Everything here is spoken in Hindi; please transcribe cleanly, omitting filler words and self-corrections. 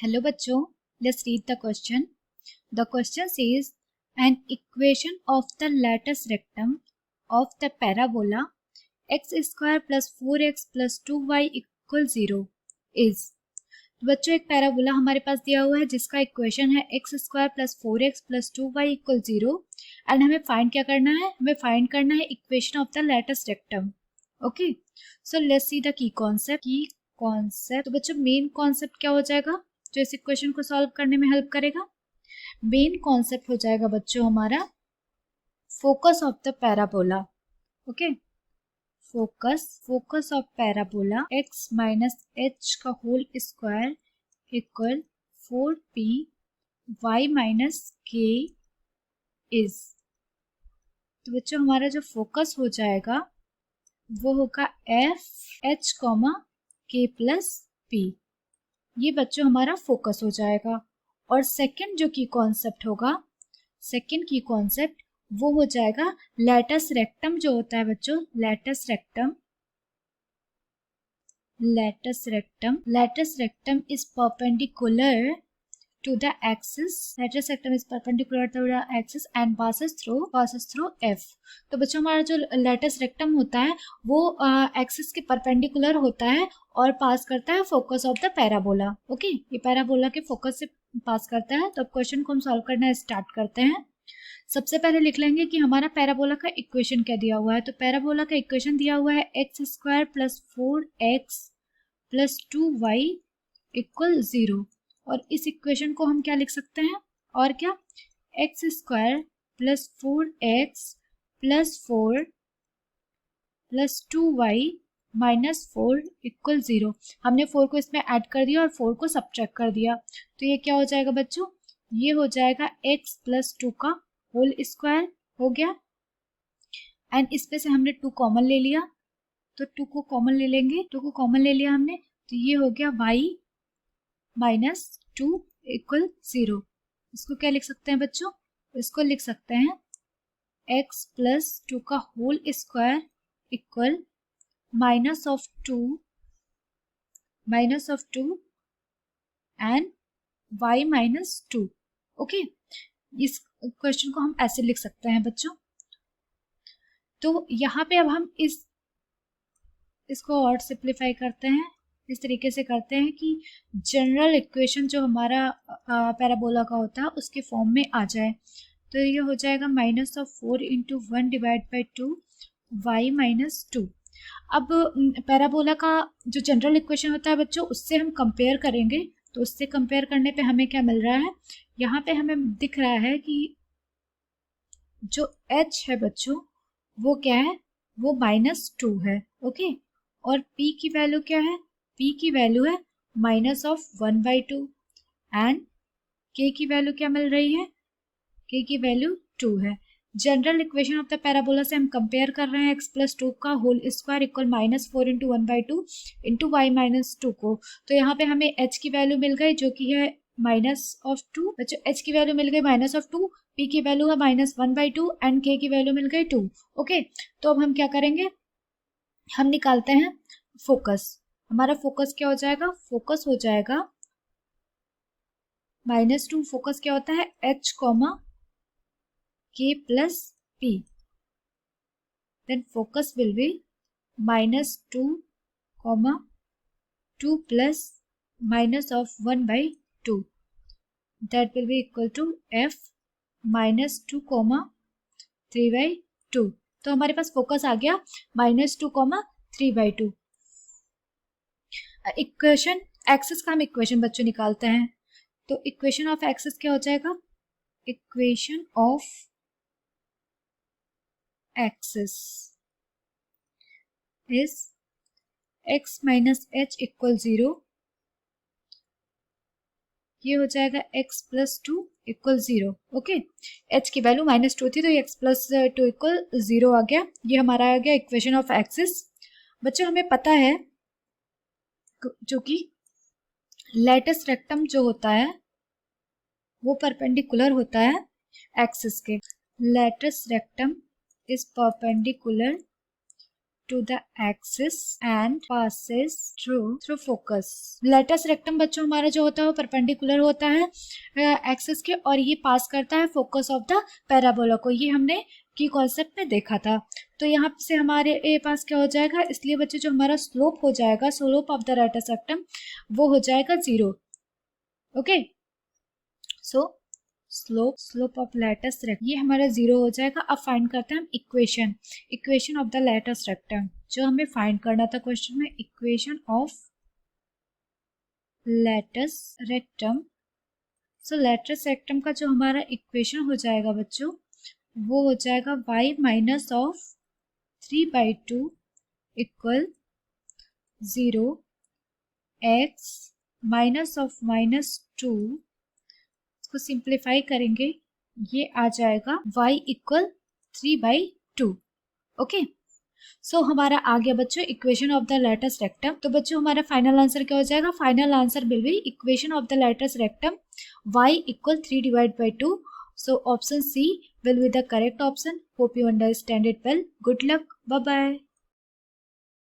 Hello bachcho, let's read the question. The question says an equation of the lattice rectum of the parabola x square plus 4x plus 2y equal 0 is. तो बच्चों एक पैराबोला हमारे पास दिया हुआ है जिसका इक्वेशन है x square plus 4x plus 2y equal 0 and हमें फाइंड क्या करना है, हमें फाइंड करना है equation of the lattice rectum. Okay, so let's see the key concept. तो बच्चों मेन कॉन्सेप्ट क्या हो जाएगा जो इस इक्वेशन को सॉल्व करने में हेल्प करेगा? मेन कॉन्सेप्ट हो जाएगा बच्चों हमारा focus of the parabola. Okay, focus of parabola x minus H का whole square equal 4p y minus k is. तो बच्चों हमारा जो फोकस हो जाएगा वो होगा F H comma K plus P. ये बच्चों हमारा फोकस हो जाएगा. और सेकंड जो की कॉन्सेप्ट होगा, सेकंड की कॉन्सेप्ट वो हो जाएगा लैटस रेक्टम जो होता है बच्चों, latus rectum is perpendicular to the axis. Lateral rectum is perpendicular to the axis and passes through F. तो बच्चों हमारा जो lateral rectum होता है वो एक्सिस के परपेंडिकुलर होता है और पास करता है focus of the parabola. Okay, ये पैराबोला के फोकस से पास करता है. तो अब क्वेश्चन को हम सॉल्व करना स्टार्ट करते हैं. सबसे पहले लिख लेंगे कि हमारा पैराबोला का इक्वेशन क्या दिया हुआ है. तो पैराबोला का इक्वेशन दिया हुआ है x square plus 4x plus 2y equal 0. और इस इक्वेशन को हम क्या लिख सकते हैं, और क्या, x square plus 4x plus 4 plus 2y minus 4 equal 0. हमने 4 को इसमें ऐड कर दिया और 4 को सब्ट्रैक्ट कर दिया. तो ये क्या हो जाएगा बच्चों, ये हो जाएगा x प्लस 2 का होल स्क्वायर हो गया. एंड इसमें से हमने 2 कॉमन ले लिया, तो 2 को कॉमन ले लेंगे. 2 को कॉमन ले लिया हमने, तो ये हो गया y माइनस 2 इक्वल 0. इसको क्या लिख सकते हैं बच्चों, इसको लिख सकते हैं x प्लस 2 का whole square equal minus of 2 and y minus 2. Okay, इस क्वेश्चन को हम ऐसे लिख सकते हैं बच्चों. तो यहाँ पे अब हम इसको और सिंप्लीफाई करते हैं. इस तरीके से करते हैं कि जनरल इक्वेशन जो हमारा पैराबोला का होता है उसके फॉर्म में आ जाए. तो ये हो जाएगा minus of 4 into 1 divide by 2 y minus 2. अब पैराबोला का जो जनरल इक्वेशन होता है बच्चों उससे हम कंपेयर करेंगे. तो उससे कंपेयर करने पे हमें क्या मिल रहा है, यहाँ पे हमें दिख रहा है कि जो h है बच्चों वो क्या है, वो माइनस 2 है. ओके, और p की वैल्यू क्या है, p की वैल्यू है माइनस ऑफ 1/2 एंड k की वैल्यू क्या मिल रही है, k की वैल्यू 2 है. General equation of the parabola से हम कंपेयर कर रहे हैं x प्लस 2 का whole square equal minus 4 into 1/2 into y minus 2 को. तो यहाँ पे हमें h की वैल्यू मिल गई जो कि है माइनस ऑफ 2. बच्चों h की वैल्यू मिल गई माइनस ऑफ 2, p की वैल्यू है माइनस 1/2 एंड k की वैल्यू मिल गई 2. ओके, तो अब हम क्या करेंगे, हम निकालते हैं फोकस. हमारा फोकस क्या हो जाएगा, फोकस हो जाएगा माइनस 2. फोकस क्या होता है, h comma k plus p. Then focus will be minus 2 comma 2 plus minus of 1/2. That will be equal to f minus 2 comma 3/2. तो हमारे पास फोकस आ गया माइनस 2 कॉमा 3/2. इक्वेशन एक्सिस का हम इक्वेशन बच्चों निकालते हैं. तो इक्वेशन ऑफ एक्सिस क्या हो जाएगा, equation of axis is x minus H equal 0. ये हो जाएगा x plus 2 equal 0. Okay, h की वैल्यू माइनस 2 थी तो x प्लस 2 इक्वल 0 आ गया. ये हमारा आ गया इक्वेशन ऑफ एक्सिस. बच्चों हमें पता है जो कि लैटिस रेक्टम जो होता है वो परपेंडिकुलर होता है एक्सिस के. Latus rectum is perpendicular to the axis and passes through focus. Latus rectum बच्चों हमारा जो होता है वो परपेंडिकुलर होता है एक्सिस के और ये पास करता है फोकस ऑफ द पैराबोला को। ये हमने की कॉन्सेप्ट में देखा था। तो यहाँ से हमारे पास क्या हो जाएगा, इसलिए बच्चे जो हमारा स्लोप हो जाएगा, slope of the latus rectum वो हो जाएगा 0। Okay, so slope of latus rectum ये हमारा 0 हो जाएगा। अब फाइंड करते हैं हम equation of the latus rectum, जो हमें फाइंड करना था क्वेश्चन में, equation of latus rectum. So latus rectum का जो हमारा इक्वेशन हो जाएगा बच्चों वो हो जाएगा y minus of 3/2 equal 0, x minus of -2, इसको सिंप्लीफाई करेंगे ये आ जाएगा y इक्वल 3/2। ओके, सो हमारा आ गया बच्चों equation of the latus rectum. तो बच्चों हमारा फाइनल आंसर क्या हो जाएगा, final answer will be equation of the latus rectum y equal 3/2। So option C will be the correct option. Hope you understand it well. Good luck. Bye bye.